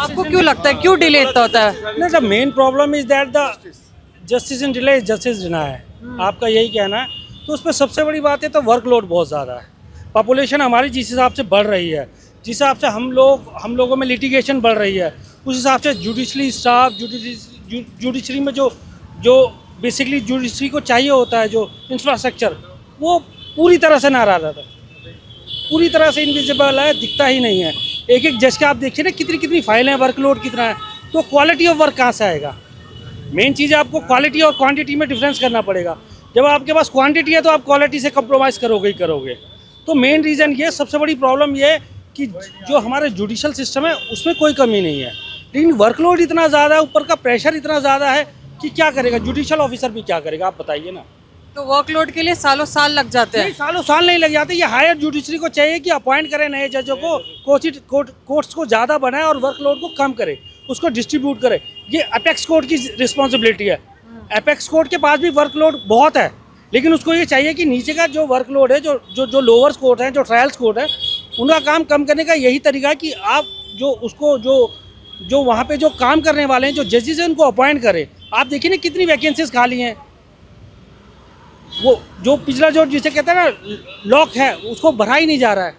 आपको क्यों लगता है क्यों डिले इतना होता है? No, the main problem is that the justice in delay is justice deny है। आपका यही कहना है। तो उस पर सबसे बड़ी बात है तो वर्कलोड बहुत ज़्यादा है। पॉपुलेशन हमारी जिस हिसाब से बढ़ रही है, जिस हिसाब से हम लोगों में लिटिगेशन बढ़ रही है, उस हिसाब से जुडिशरी स्टाफ, जुडिशरी में जो बेसिकली जुडिशरी को चाहिए होता है, जो इंफ्रास्ट्रक्चर, वो पूरी तरह से नाराज था, पूरी तरह से इनविजिबल है, दिखता ही नहीं है। एक एक जज के आप देखिए ना कितनी फाइलें हैं, वर्कलोड कितना है, तो क्वालिटी ऑफ वर्क कहाँ से आएगा? मेन चीज़ है आपको क्वालिटी और क्वांटिटी में डिफरेंस करना पड़ेगा। जब आपके पास क्वांटिटी है तो आप क्वालिटी से कंप्रोमाइज़ करोगे ही करोगे। तो मेन रीज़न ये, सबसे बड़ी प्रॉब्लम ये है कि जो हमारे जुडिशल सिस्टम है उसमें कोई कमी नहीं है, लेकिन वर्कलोड इतना ज़्यादा है, ऊपर का प्रेशर इतना ज़्यादा है कि क्या करेगा जुडिशल ऑफिसर भी, क्या करेगा आप बताइए ना। तो वर्कलोड के लिए सालों साल लग जाते नहीं, हैं। सालों साल नहीं लग जाते। ये हायर जुडिशरी को चाहिए कि अपॉइंट करें नए जजों को, कोर्ट्स को ज़्यादा बनाए और वर्कलोड को कम करे, उसको डिस्ट्रीब्यूट करे। ये अपेक्स कोर्ट की रिस्पॉन्सिबिलिटी है। अपेक्स कोर्ट के पास भी वर्कलोड बहुत है, लेकिन उसको ये चाहिए कि नीचे का जो वर्कलोड है, जो लोअर्स कोर्ट हैं, जो ट्रायल्स कोर्ट है, उनका काम कम करने का यही तरीका है कि आप जो वहाँ पे जो काम करने वाले हैं, जो जजेस हैं, उनको अपॉइंट करें। आप देखिए ना कितनी वैकेंसीज खाली हैं। वो जो पिछला जो जिसे कहते हैं ना लॉक है, उसको भरा ही नहीं जा रहा है।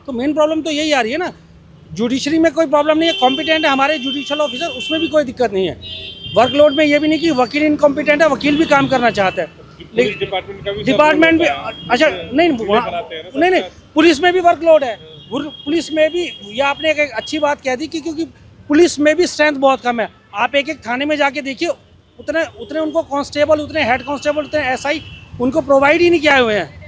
तो मेन प्रॉब्लम तो यही आ रही है ना। जुडिशरी में कोई प्रॉब्लम नहीं है, कॉम्पिटेंट है हमारे जुडिशल ऑफिसर, उसमें भी कोई दिक्कत नहीं है। वर्कलोड में ये भी नहीं कि वकील इनकॉम्पिटेंट है, वकील भी काम करना चाहता है। डिपार्टमेंट भी अच्छा नहीं, पुलिस में भी वर्कलोड है। पुलिस में भी, ये आपने एक अच्छी बात कह दी कि क्योंकि पुलिस में भी स्ट्रेंथ बहुत कम है। आप एक एक थाने में जाके देखिए, उतने उनको कांस्टेबल, उतने हेड कांस्टेबल, उतने एसआई उनको प्रोवाइड ही नहीं किए हुए हैं।